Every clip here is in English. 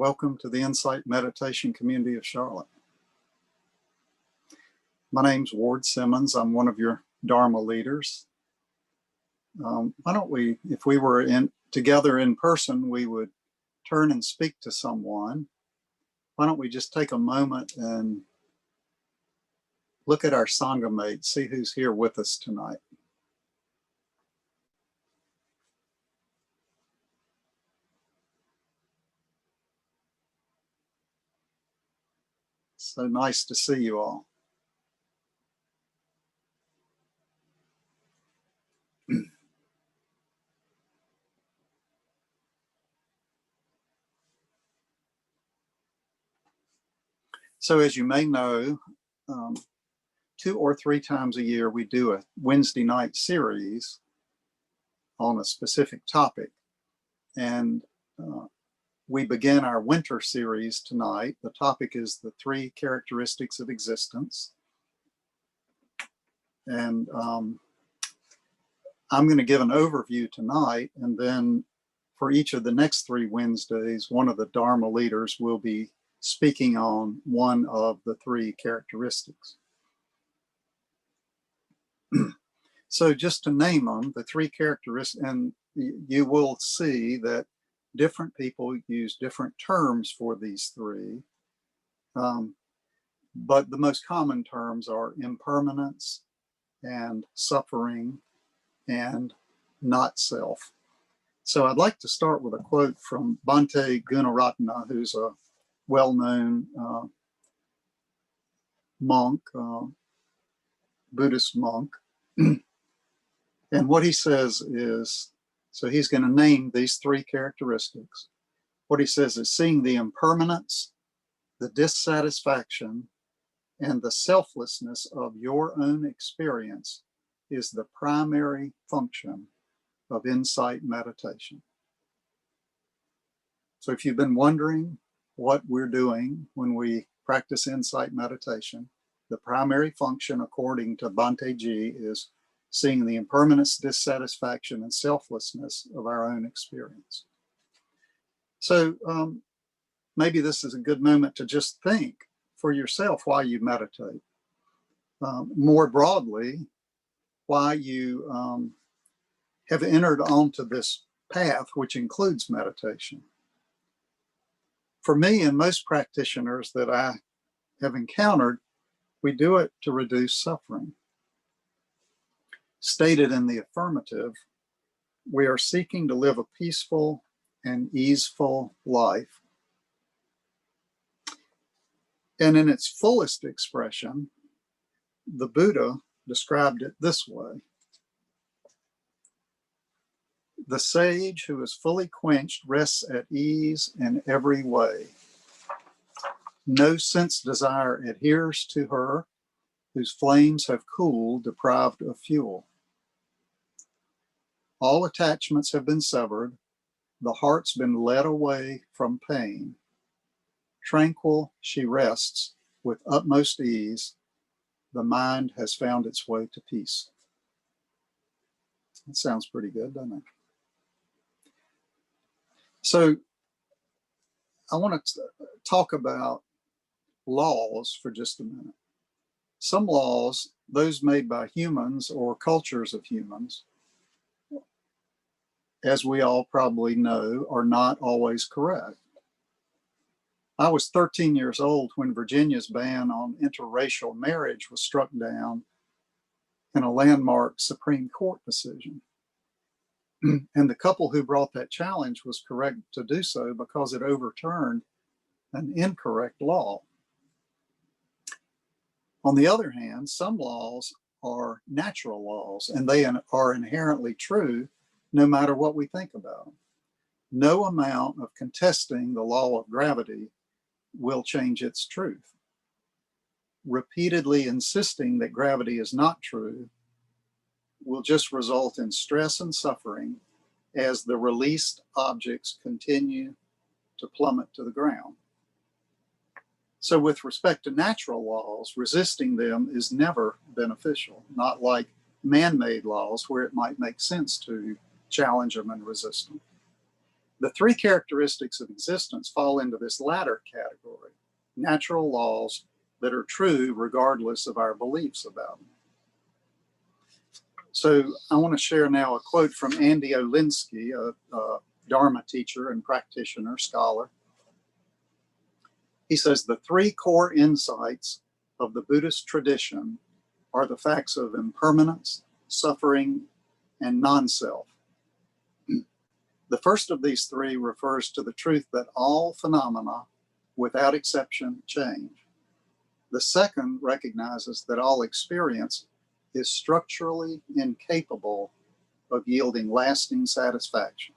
Welcome to the Insight Meditation community of Charlotte. My name's Ward Simmons. I'm one of your Dharma leaders. Why don't we, if we were together in person, we would turn and speak to someone. Why don't we just take a moment and look at our Sangha mate, see who's here with us tonight. So nice to see you all. So as you may know, 2 or 3 times a year, we do a Wednesday night series on a specific topic. And we begin our winter series tonight. The topic is the 3 characteristics of existence. And I'm going to give an overview tonight, and then for each of the next 3 Wednesdays, one of the Dharma leaders will be speaking on one of the 3 characteristics. So just to name them, the 3 characteristics, and you will see that different people use different terms for these 3. But the most common terms are impermanence and suffering and not self. So I'd like to start with a quote from Bhante Gunaratana, who's a well-known monk, Buddhist monk. And what he says is, so he's going to name these 3 characteristics. What he says is, seeing the impermanence, the dissatisfaction, and the selflessness of your own experience is the primary function of insight meditation. So if you've been wondering what we're doing when we practice insight meditation, the primary function, according to Bhante G, is seeing the impermanence, dissatisfaction, and selflessness of our own experience. So maybe this is a good moment to just think for yourself why you meditate. More broadly, why you have entered onto this path, which includes meditation. For me and most practitioners that I have encountered, we do it to reduce suffering. Stated in the affirmative, we are seeking to live a peaceful and easeful life. And in its fullest expression, the Buddha described it this way. The sage who is fully quenched rests at ease in every way. No sense desire adheres to her, whose flames have cooled, deprived of fuel. All attachments have been severed, the heart's been led away from pain. Tranquil she rests with utmost ease, the mind has found its way to peace. That sounds pretty good, doesn't it? So I want to talk about laws for just a minute. Some laws, those made by humans or cultures of humans, as we all probably know, are not always correct. I was 13 years old when Virginia's ban on interracial marriage was struck down in a landmark Supreme Court decision. And the couple who brought that challenge was correct to do so because it overturned an incorrect law. On the other hand, some laws are natural laws, and they are inherently true no matter what we think about them. No amount of contesting the law of gravity will change its truth. Repeatedly insisting that gravity is not true will just result in stress and suffering as the released objects continue to plummet to the ground. So with respect to natural laws, resisting them is never beneficial, not like man-made laws where it might make sense to challenge them and resist them. The three characteristics of existence fall into this latter category, natural laws that are true regardless of our beliefs about them. So I want to share now a quote from Andy Olinsky, a Dharma teacher and practitioner, scholar. He says, the three core insights of the Buddhist tradition are the facts of impermanence, suffering, and non-self. The first of these three refers to the truth that all phenomena, without exception, change. The second recognizes that all experience is structurally incapable of yielding lasting satisfaction.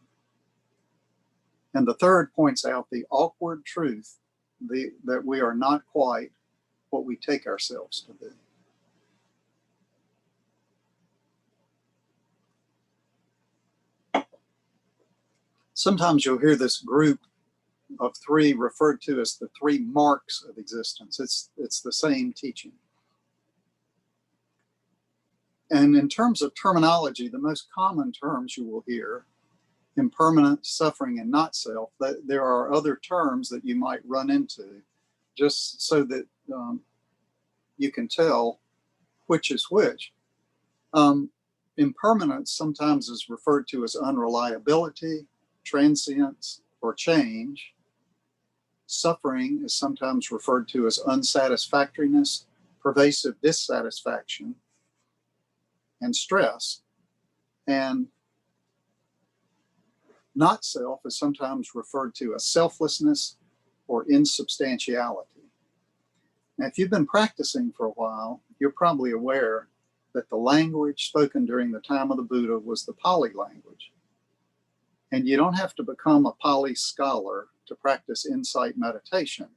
And the third points out the awkward truth that we are not quite what we take ourselves to be. Sometimes you'll hear this group of three referred to as the three marks of existence. It's the same teaching. And in terms of terminology, the most common terms you will hear, impermanence, suffering, and not self, there are other terms that you might run into just so that you can tell which is which. Impermanence sometimes is referred to as unreliability, transience, or change. Suffering is sometimes referred to as unsatisfactoriness, pervasive dissatisfaction, and stress. And not self is sometimes referred to as selflessness or insubstantiality. Now, if you've been practicing for a while, you're probably aware that the language spoken during the time of the Buddha was the Pali language. And you don't have to become a Pali scholar to practice insight meditation,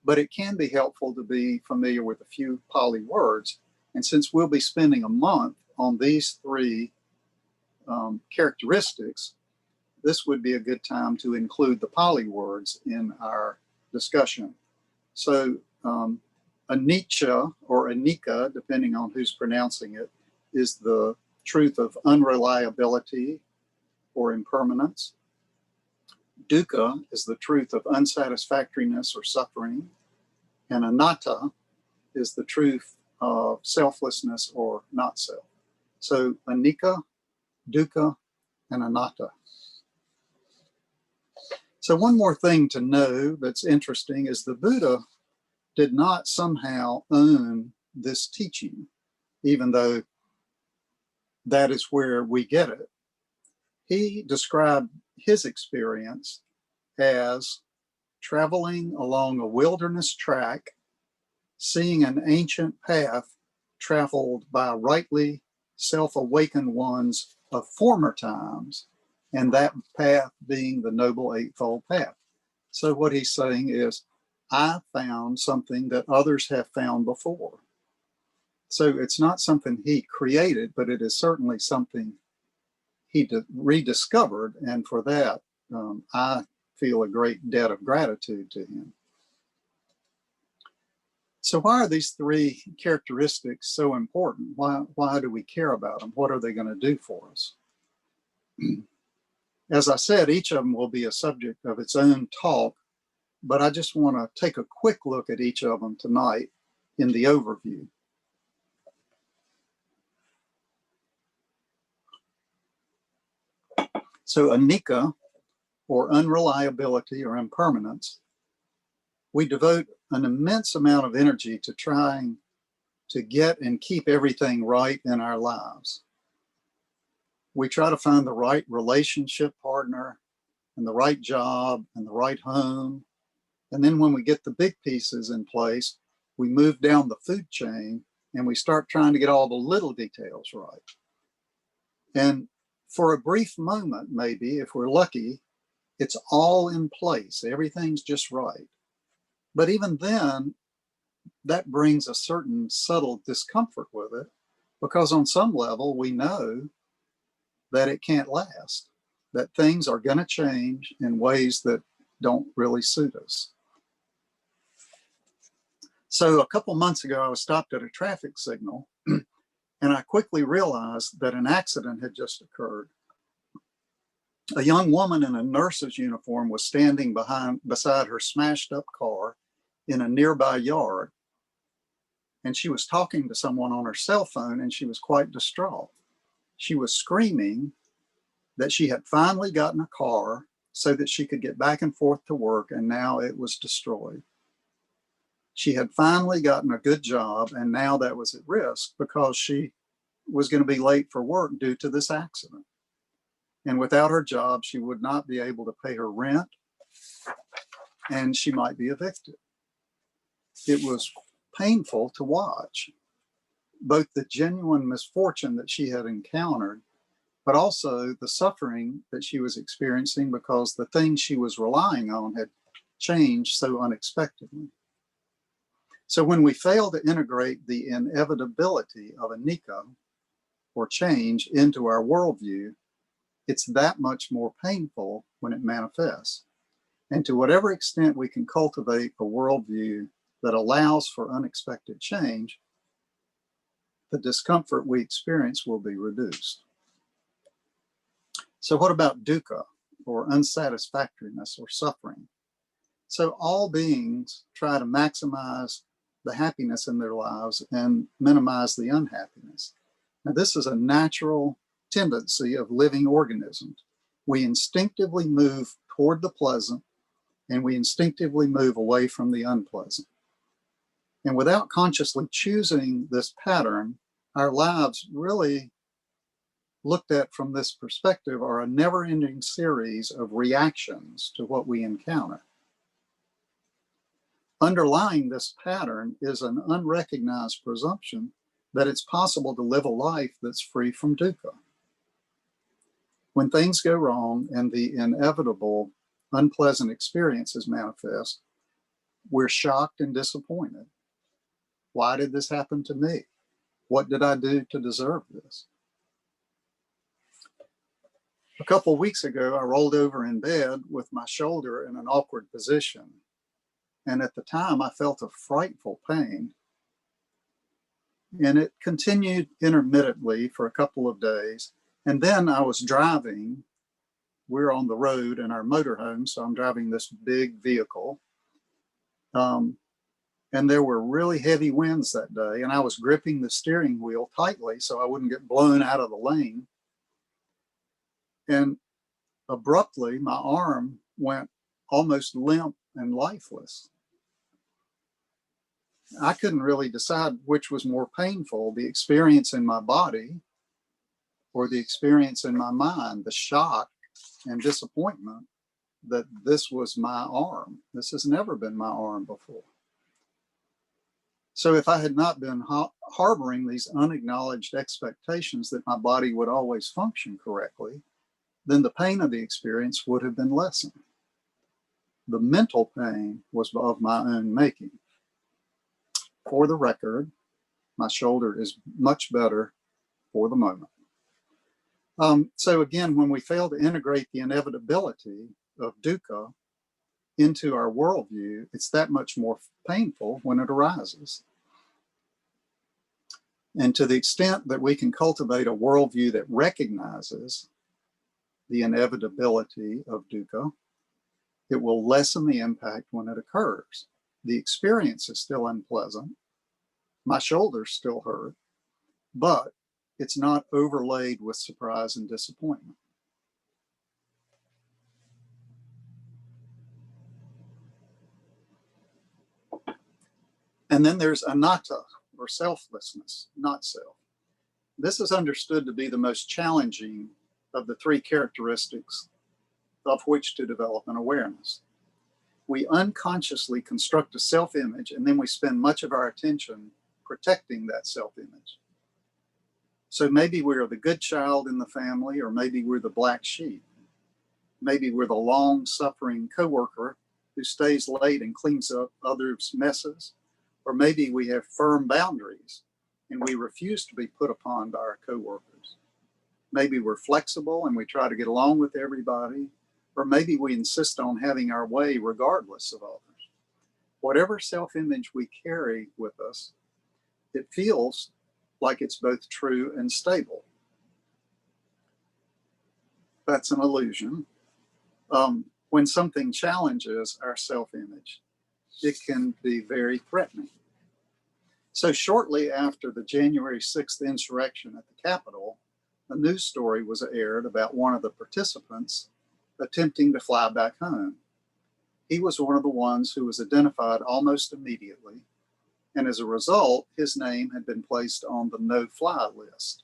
but it can be helpful to be familiar with a few Pali words. And since we'll be spending a month on these three characteristics, this would be a good time to include the Pali words in our discussion. So anicca or annica, depending on who's pronouncing it, is the truth of unreliability or impermanence. Dukkha is the truth of unsatisfactoriness or suffering. And anata is the truth of selflessness or not self. So anicca, dukkha, and anatta. So one more thing to know that's interesting is the Buddha did not somehow own this teaching, even though that is where we get it. He described his experience as traveling along a wilderness track, seeing an ancient path traveled by rightly self-awakened ones of former times, and that path being the Noble Eightfold Path. So what he's saying is, I found something that others have found before. So it's not something he created, but it is certainly something he rediscovered, and for that, I feel a great debt of gratitude to him. So why are these three characteristics so important? Why do we care about them? What are they going to do for us? As I said, each of them will be a subject of its own talk, but I just want to take a quick look at each of them tonight in the overview. So anicca, or unreliability or impermanence, we devote an immense amount of energy to trying to get and keep everything right in our lives. We try to find the right relationship partner and the right job and the right home. And then when we get the big pieces in place, we move down the food chain and we start trying to get all the little details right. And for a brief moment, maybe, if we're lucky, it's all in place. Everything's just right. But even then, that brings a certain subtle discomfort with it, because on some level, we know that it can't last, that things are going to change in ways that don't really suit us. So a couple months ago, I was stopped at a traffic signal, and I quickly realized that an accident had just occurred. A young woman in a nurse's uniform was standing beside her smashed up car in a nearby yard, and she was talking to someone on her cell phone, and she was quite distraught. She was screaming that she had finally gotten a car so that she could get back and forth to work, and now it was destroyed. She had finally gotten a good job, and now that was at risk because she was going to be late for work due to this accident. And without her job, she would not be able to pay her rent, and she might be evicted. It was painful to watch, both the genuine misfortune that she had encountered, but also the suffering that she was experiencing because the things she was relying on had changed so unexpectedly. So when we fail to integrate the inevitability of annica, or change, into our worldview, it's that much more painful when it manifests. And to whatever extent we can cultivate a worldview that allows for unexpected change, the discomfort we experience will be reduced. So what about dukkha, or unsatisfactoriness, or suffering? So all beings try to maximize the happiness in their lives and minimize the unhappiness. Now, this is a natural tendency of living organisms. We instinctively move toward the pleasant, and we instinctively move away from the unpleasant. And without consciously choosing this pattern, our lives, really looked at from this perspective, are a never-ending series of reactions to what we encounter. Underlying this pattern is an unrecognized presumption that it's possible to live a life that's free from dukkha. When things go wrong and the inevitable unpleasant experiences manifest, we're shocked and disappointed. Why did this happen to me? What did I do to deserve this? A couple of weeks ago, I rolled over in bed with my shoulder in an awkward position. And at the time, I felt a frightful pain. And it continued intermittently for a couple of days. And then I was driving. We're on the road in our motorhome, so I'm driving this big vehicle. And there were really heavy winds that day, and I was gripping the steering wheel tightly so I wouldn't get blown out of the lane. And abruptly, my arm went almost limp and lifeless. I couldn't really decide which was more painful, the experience in my body or the experience in my mind, the shock and disappointment that this was my arm. This has never been my arm before. So if I had not been harboring these unacknowledged expectations that my body would always function correctly, then the pain of the experience would have been lessened. The mental pain was of my own making. For the record, my shoulder is much better for the moment. So again, when we fail to integrate the inevitability of dukkha into our worldview, it's that much more painful when it arises. And to the extent that we can cultivate a worldview that recognizes the inevitability of dukkha, it will lessen the impact when it occurs. The experience is still unpleasant. My shoulders still hurt, but it's not overlaid with surprise and disappointment. And then there's anata, or selflessness, not self. This is understood to be the most challenging of the three characteristics of which to develop an awareness. We unconsciously construct a self-image, and then we spend much of our attention protecting that self-image. So maybe we're the good child in the family, or maybe we're the black sheep. Maybe we're the long-suffering coworker who stays late and cleans up others' messes. Or maybe we have firm boundaries and we refuse to be put upon by our coworkers. Maybe we're flexible and we try to get along with everybody. Or maybe we insist on having our way regardless of others. Whatever self-image we carry with us, it feels like it's both true and stable. that's an illusion. When something challenges our self-image, it can be very threatening. So shortly after the January 6th insurrection at the Capitol, a news story was aired about one of the participants attempting to fly back home. He was one of the ones who was identified almost immediately, and as a result, his name had been placed on the no-fly list.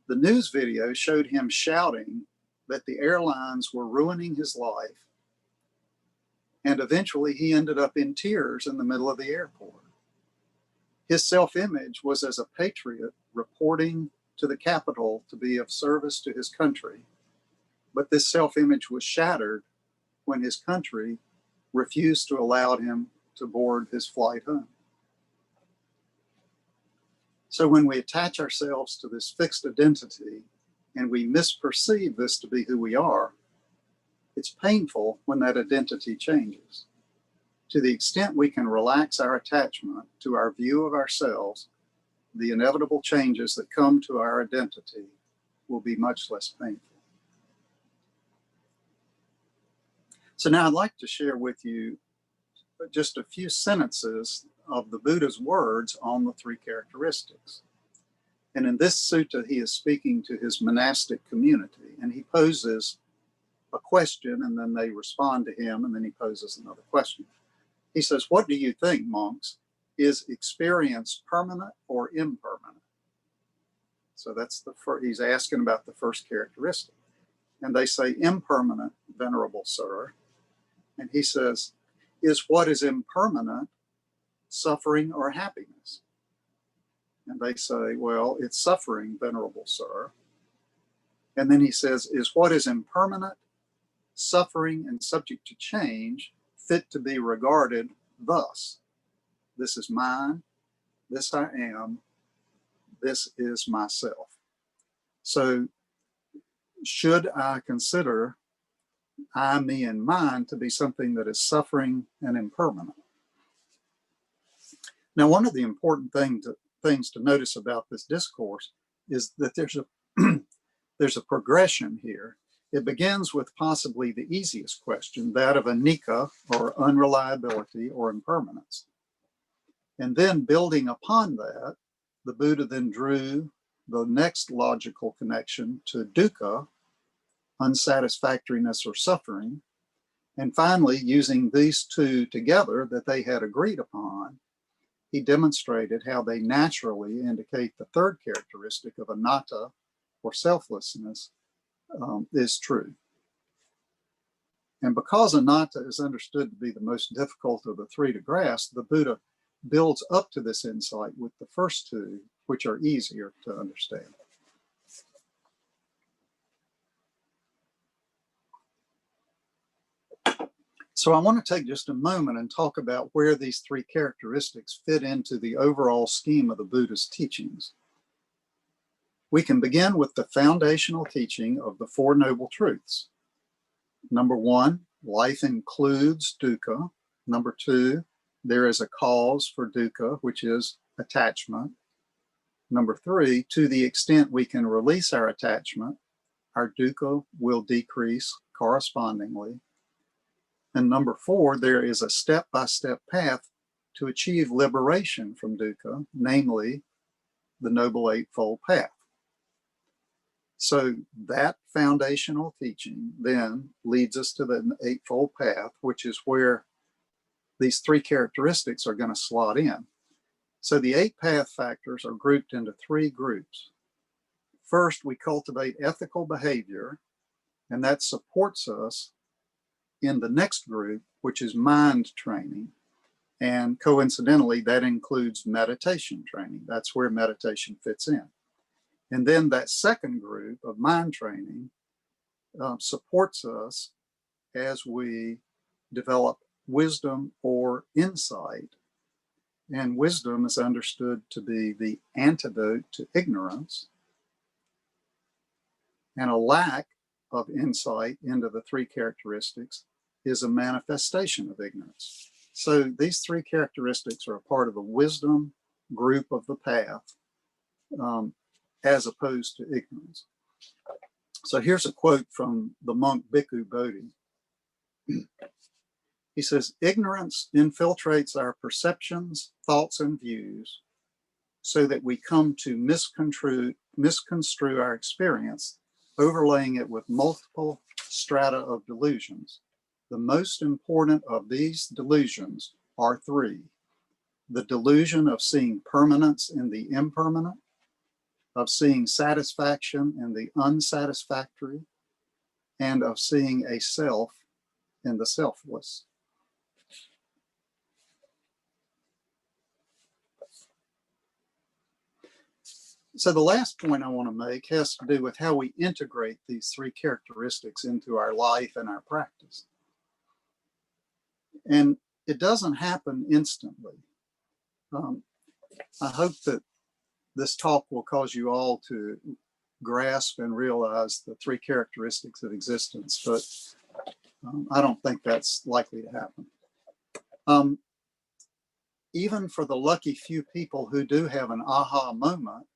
The news video showed him shouting that the airlines were ruining his life, and eventually he ended up in tears in the middle of the airport. His self-image was as a patriot reporting to the Capitol to be of service to his country, but this self-image was shattered when his country refused to allow him to board his flight home. So when we attach ourselves to this fixed identity and we misperceive this to be who we are, it's painful when that identity changes. To the extent we can relax our attachment to our view of ourselves, the inevitable changes that come to our identity will be much less painful. So now I'd like to share with you just a few sentences of the Buddha's words on the three characteristics. And in this sutta, he is speaking to his monastic community, and he poses a question, and then they respond to him, and then he poses another question. He says, "What do you think, monks? Is experience permanent or impermanent?" So that's he's asking about the first characteristic. And they say, "Impermanent, venerable sir." And he says, "Is what is impermanent suffering or happiness?" And they say, "Well, it's suffering, venerable sir." And then he says, "Is what is impermanent, suffering, and subject to change fit to be regarded thus? This is mine, this I am, this is myself." So should I consider I, me, and mine to be something that is suffering and impermanent? Now, one of the important things to notice about this discourse is that there's a progression here. It begins with possibly the easiest question, that of annica, or unreliability or impermanence. And then building upon that, the Buddha then drew the next logical connection to dukkha, unsatisfactoriness or suffering. And finally, using these two together that they had agreed upon, he demonstrated how they naturally indicate the third characteristic of anata, or selflessness, is true. And because anatta is understood to be the most difficult of the three to grasp, the Buddha builds up to this insight with the first two, which are easier to understand. So I want to take just a moment and talk about where these three characteristics fit into the overall scheme of the Buddha's teachings. We can begin with the foundational teaching of the Four Noble Truths. Number one, life includes dukkha. Number two, there is a cause for dukkha, which is attachment. Number three, to the extent we can release our attachment, our dukkha will decrease correspondingly. And number four, there is a step-by-step path to achieve liberation from dukkha, namely the Noble Eightfold Path. So that foundational teaching then leads us to the Eightfold Path, which is where these three characteristics are going to slot in. So the eight path factors are grouped into three groups. First, we cultivate ethical behavior, and that supports us in the next group, which is mind training. And coincidentally, that includes meditation training. That's where meditation fits in. And then that second group of mind training supports us as we develop wisdom or insight. And wisdom is understood to be the antidote to ignorance. And a lack of insight into the three characteristics is a manifestation of ignorance. So these three characteristics are a part of the wisdom group of the path, as opposed to ignorance. So here's a quote from the monk Bhikkhu Bodhi. He says, "Ignorance infiltrates our perceptions, thoughts, and views so that we come to misconstrue our experience, overlaying it with multiple strata of delusions. The most important of these delusions are three: the delusion of seeing permanence in the impermanent, of seeing satisfaction in the unsatisfactory, and of seeing a self in the selfless." So the last point I want to make has to do with how we integrate these three characteristics into our life and our practice. And it doesn't happen instantly. I hope that this talk will cause you all to grasp and realize the three characteristics of existence, but I don't think that's likely to happen. Even for the lucky few people who do have an aha moment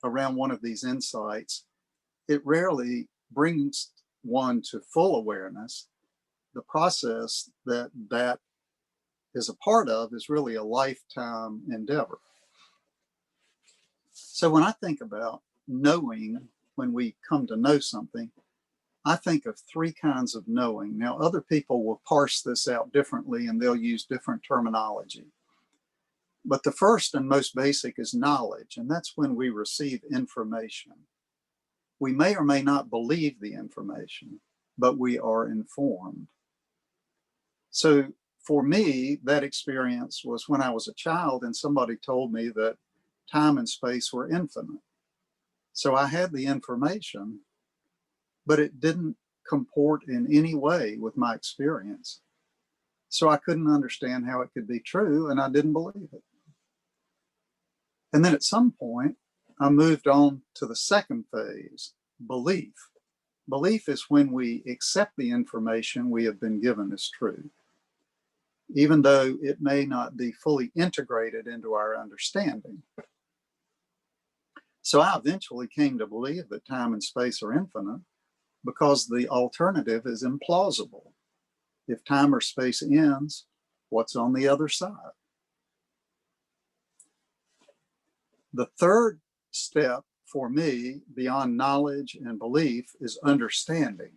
around one of these insights, it rarely brings one to full awareness. The process that is a part of is really a lifetime endeavor. So when I think about knowing, when we come to know something, I think of three kinds of knowing. Now, other people will parse this out differently and they'll use different terminology. But the first and most basic is knowledge, and that's when we receive information. We may or may not believe the information, but we are informed. So for me, that experience was when I was a child and somebody told me that time and space were infinite. So I had the information, but it didn't comport in any way with my experience. So I couldn't understand how it could be true, and I didn't believe it. And then at some point, I moved on to the second phase, belief. Belief is when we accept the information we have been given as true, even though it may not be fully integrated into our understanding. So I eventually came to believe that time and space are infinite because the alternative is implausible. If time or space ends, what's on the other side? The third step for me, beyond knowledge and belief, is understanding.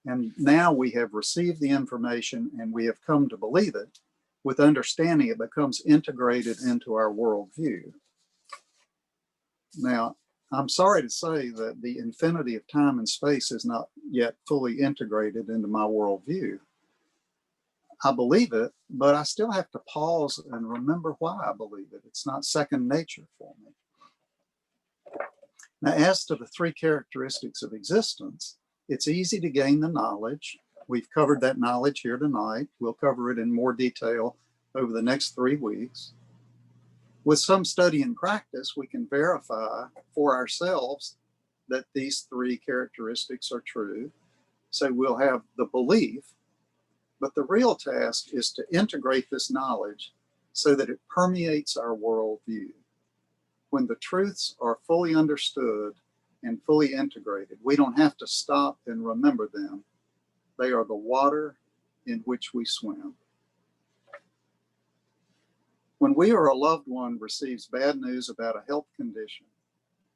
And now we have received the information and we have come to believe it. With understanding, it becomes integrated into our worldview. Now, I'm sorry to say that the infinity of time and space is not yet fully integrated into my worldview. I believe it, but I still have to pause and remember why I believe it. It's not second nature for me. Now, as to the three characteristics of existence, it's easy to gain the knowledge. We've covered that knowledge here tonight. We'll cover it in more detail over the next 3 weeks. With some study and practice, we can verify for ourselves that these three characteristics are true. So we'll have the belief, but the real task is to integrate this knowledge so that it permeates our worldview. When the truths are fully understood and fully integrated, we don't have to stop and remember them. They are the water in which we swim. When we or a loved one receives bad news about a health condition,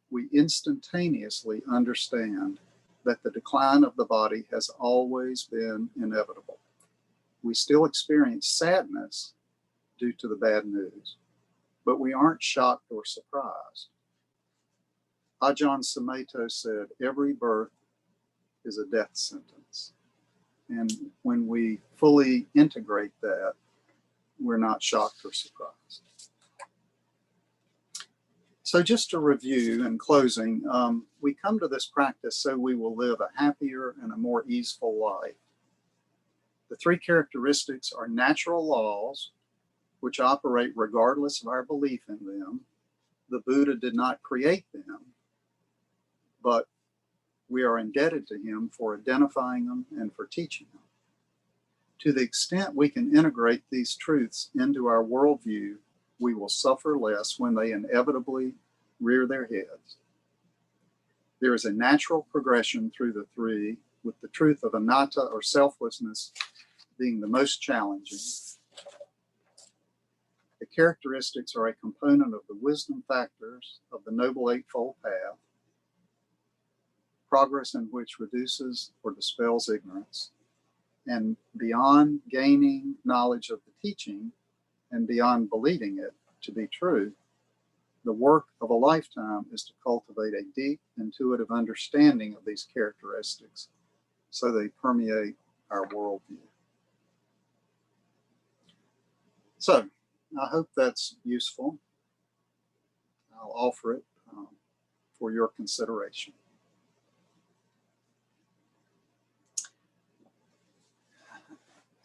we instantaneously understand that the decline of the body has always been inevitable. We still experience sadness due to the bad news, but we aren't shocked or surprised. Ajahn Sumedho said, every birth is a death sentence. And when we fully integrate that, we're not shocked or surprised. So just to review in closing, we come to this practice so we will live a happier and a more easeful life. The three characteristics are natural laws, which operate regardless of our belief in them. The Buddha did not create them, but we are indebted to him for identifying them and for teaching them. To the extent we can integrate these truths into our worldview, we will suffer less when they inevitably rear their heads. There is a natural progression through the three, with the truth of anata or selflessness being the most challenging. The characteristics are a component of the wisdom factors of the Noble Eightfold Path, progress in which reduces or dispels ignorance, and beyond gaining knowledge of the teaching and beyond believing it to be true, the work of a lifetime is to cultivate a deep, intuitive understanding of these characteristics so they permeate our worldview. So, I hope that's useful. I'll offer it for your consideration.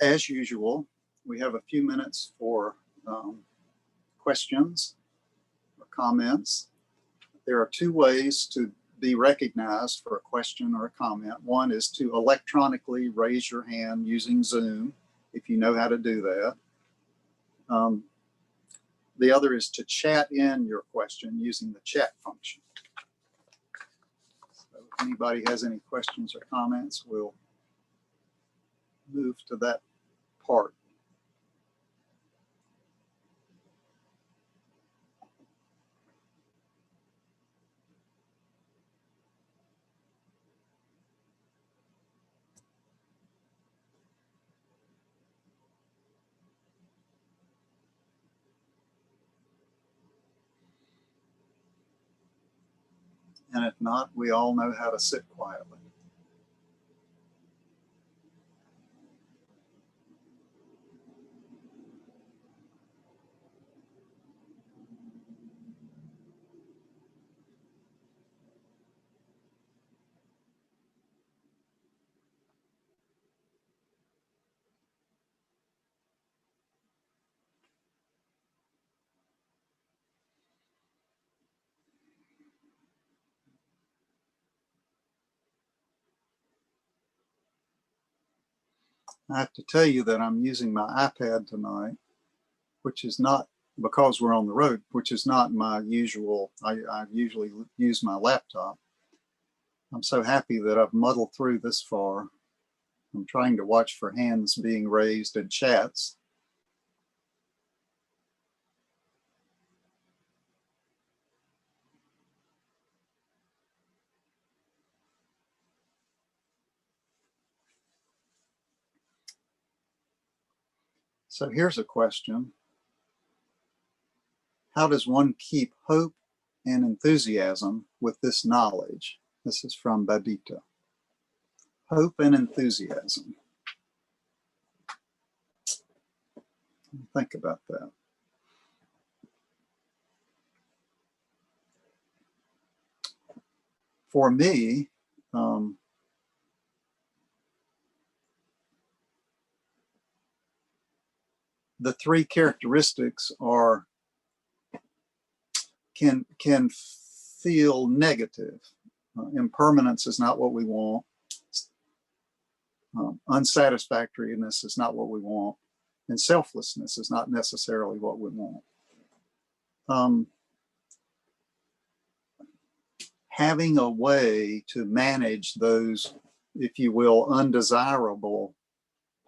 As usual, we have a few minutes for questions or comments. There are two ways to be recognized for a question or a comment. One is to electronically raise your hand using Zoom, if you know how to do that. The other is to chat in your question using the chat function. So if anybody has any questions or comments, we'll move to that part. And if not, we all know how to sit quietly. I have to tell you that I'm using my iPad tonight, which is not, because we're on the road, which is not my usual. I usually use my laptop. I'm so happy that I've muddled through this far. I'm trying to watch for hands being raised in chats. So here's a question. How does one keep hope and enthusiasm with this knowledge? This is from Babita. Hope and enthusiasm. Think about that. For me, the three characteristics are can feel negative. Impermanence is not what we want. Unsatisfactoriness is not what we want. And selflessness is not necessarily what we want. Having a way to manage those, if you will, undesirable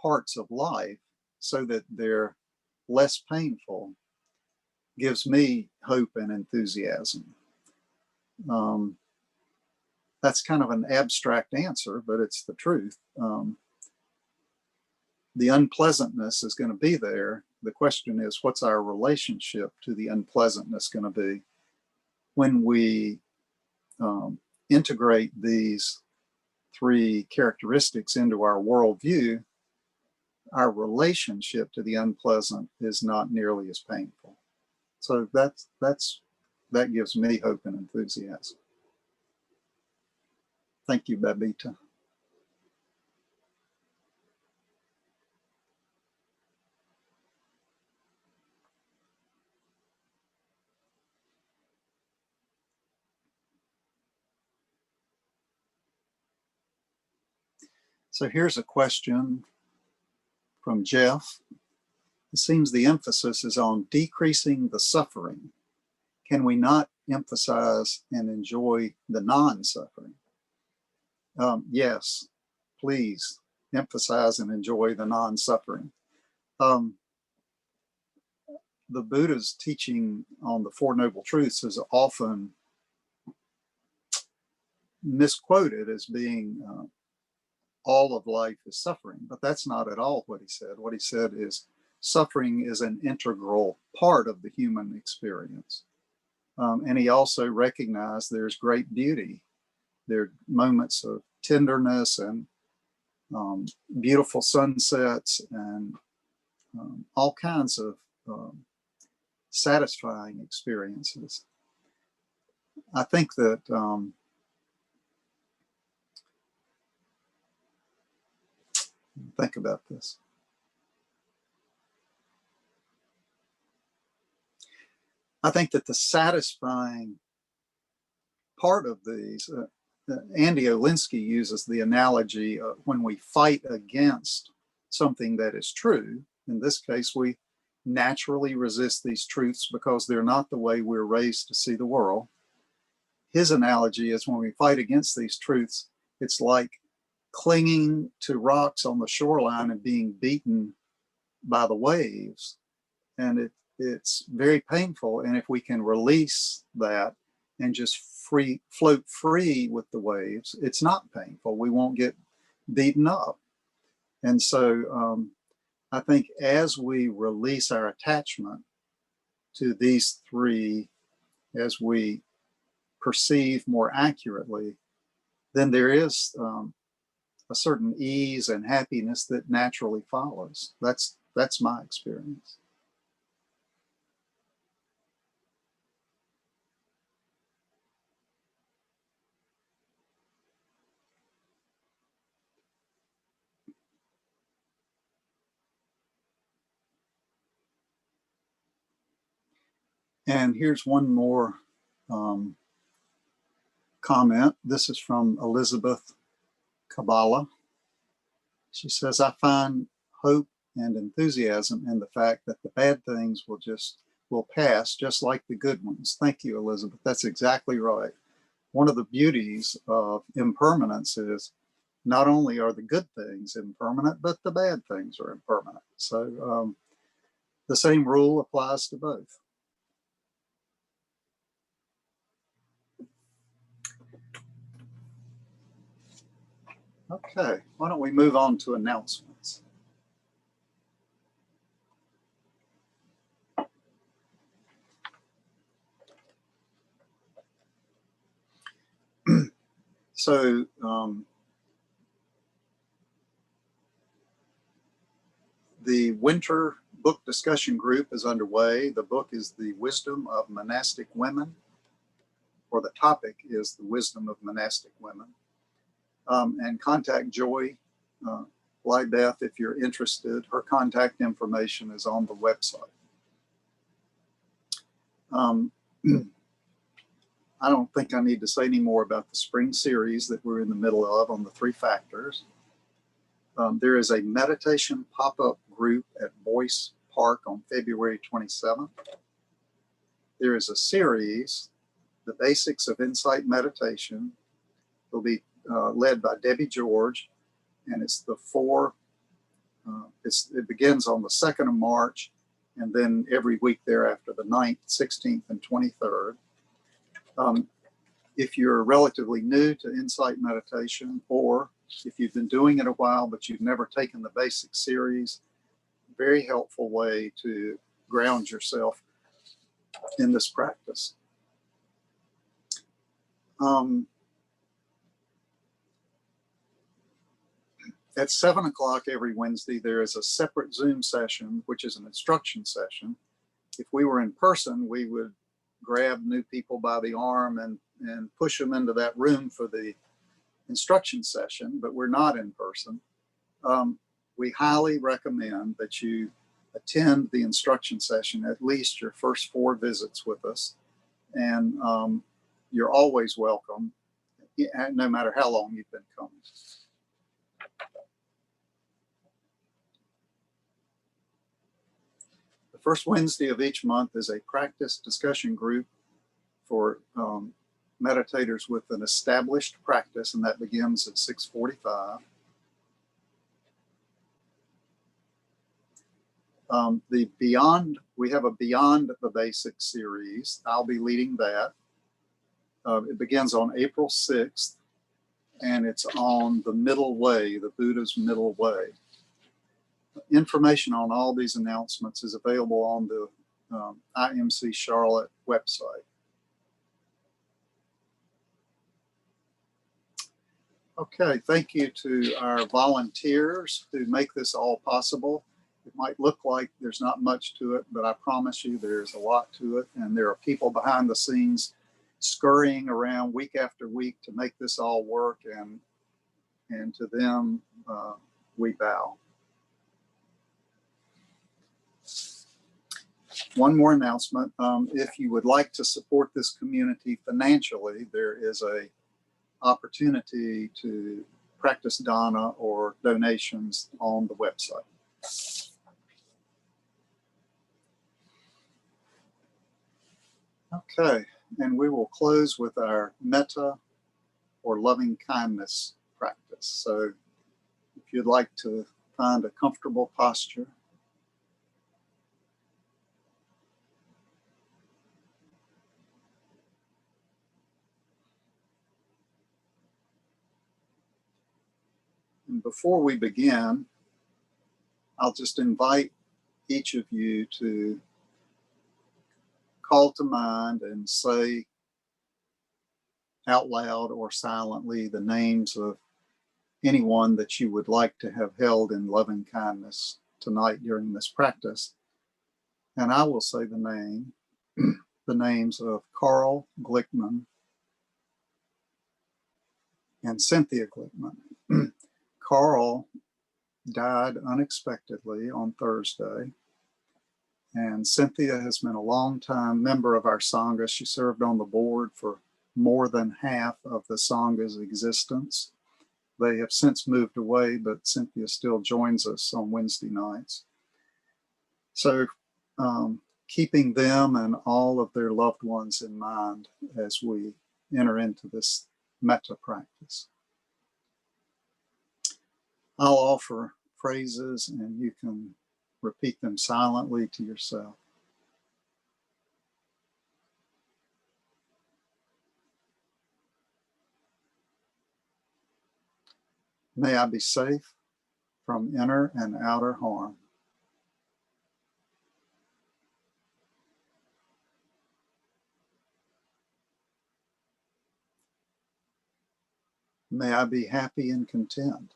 parts of life so that they're less painful gives me hope and enthusiasm. That's kind of an abstract answer, but it's the truth. The unpleasantness is going to be there. The question is, what's our relationship to the unpleasantness going to be? When we integrate these three characteristics into our worldview, our relationship to the unpleasant is not nearly as painful. So that gives me hope and enthusiasm. Thank you, Babita. So here's a question from Jeff. It seems the emphasis is on decreasing the suffering. Can we not emphasize and enjoy the non-suffering. Yes, please emphasize and enjoy the non-suffering. The Buddha's teaching on the Four Noble Truths is often misquoted as being all of life is suffering, but that's not at all what he said. What he said is suffering is an integral part of the human experience. And he also recognized there's great beauty. There are moments of tenderness and beautiful sunsets and all kinds of satisfying experiences. I think that think about this. I think that the satisfying part of these, Andy Olinsky uses the analogy of when we fight against something that is true. In this case, we naturally resist these truths because they're not the way we're raised to see the world. His analogy is when we fight against these truths, it's like clinging to rocks on the shoreline and being beaten by the waves. And it's very painful. And if we can release that and just float free with the waves, it's not painful. We won't get beaten up. And so I think as we release our attachment to these three, as we perceive more accurately, then there is a certain ease and happiness that naturally follows. That's my experience. And here's one more comment. This is from Elizabeth Kabbalah. She says, I find hope and enthusiasm in the fact that the bad things will pass just like the good ones. Thank you, Elizabeth. That's exactly right. One of the beauties of impermanence is not only are the good things impermanent, but the bad things are impermanent. So the same rule applies to both. Okay, why don't we move on to announcements? So the winter book discussion group is underway. The book is The Wisdom of Monastic Women, or the topic is The Wisdom of Monastic Women. And contact Joy Lydeth if you're interested. Her contact information is on the website. I don't think I need to say any more about the spring series that we're in the middle of on the 3 factors. There is a meditation pop-up group at Boyce Park on February 27th. There is a series, The Basics of Insight Meditation. It'll be led by Debbie George, and it's the 4, it begins on the 2nd of March, and then every week thereafter, the 9th, 16th, and 23rd. If you're relatively new to insight meditation, or if you've been doing it a while but you've never taken the basic series, very helpful way to ground yourself in this practice. At 7 o'clock every Wednesday, there is a separate Zoom session, which is an instruction session. If we were in person, we would grab new people by the arm and push them into that room for the instruction session, but we're not in person. We highly recommend that you attend the instruction session, at least your first 4 visits with us. And you're always welcome, no matter how long you've been coming. The first Wednesday of each month is a practice discussion group for meditators with an established practice, and that begins at 6:45. We have a Beyond the Basics series. I'll be leading that. It begins on April 6th, and it's on the middle way, the Buddha's middle way. Information on all these announcements is available on the IMC Charlotte website. Okay, thank you to our volunteers who make this all possible. It might look like there's not much to it, but I promise you there's a lot to it, and there are people behind the scenes scurrying around week after week to make this all work, and to them we bow. One more announcement. If you would like to support this community financially, there is a opportunity to practice dana or donations on the website. Okay, and we will close with our metta or loving kindness practice. So if you'd like to find a comfortable posture, and before we begin, I'll just invite each of you to call to mind and say out loud or silently the names of anyone that you would like to have held in loving kindness tonight during this practice. And I will say the names of Carl Glickman and Cynthia Glickman. Carl died unexpectedly on Thursday, and Cynthia has been a long-time member of our Sangha. She served on the board for more than half of the Sangha's existence. They have since moved away, but Cynthia still joins us on Wednesday nights. So keeping them and all of their loved ones in mind as we enter into this metta practice. I'll offer phrases and you can repeat them silently to yourself. May I be safe from inner and outer harm. May I be happy and content.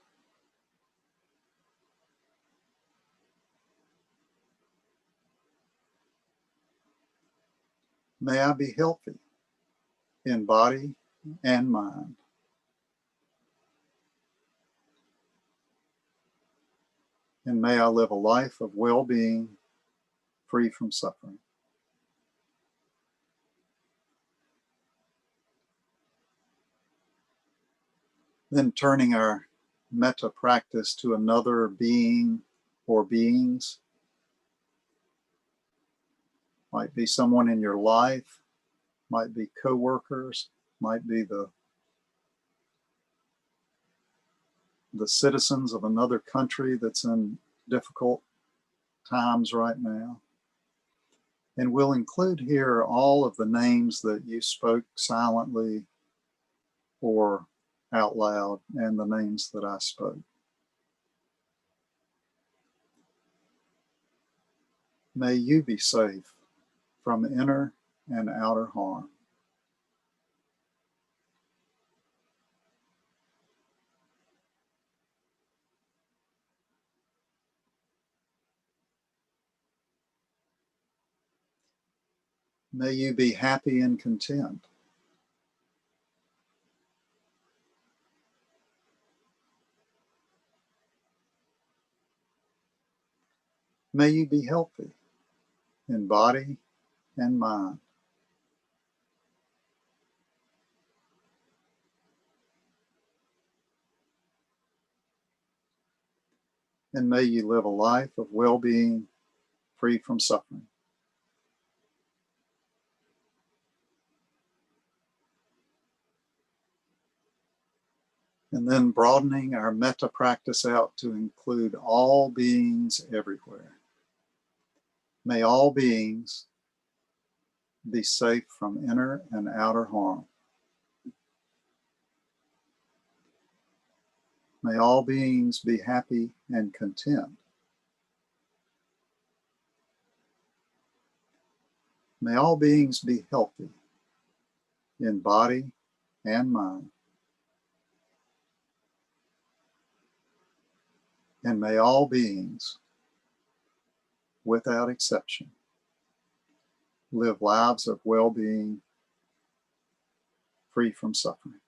May I be healthy in body and mind. And may I live a life of well-being, free from suffering. Then turning our metta practice to another being or beings. Might be someone in your life, might be co-workers, might be the citizens of another country that's in difficult times right now. And we'll include here all of the names that you spoke silently or out loud and the names that I spoke. May you be safe from inner and outer harm. May you be happy and content. May you be healthy in body and mind. And may you live a life of well-being, free from suffering. And then broadening our metta practice out to include all beings everywhere. May all beings be safe from inner and outer harm. May all beings be happy and content. May all beings be healthy in body and mind. And may all beings, without exception, live lives of well-being, free from suffering.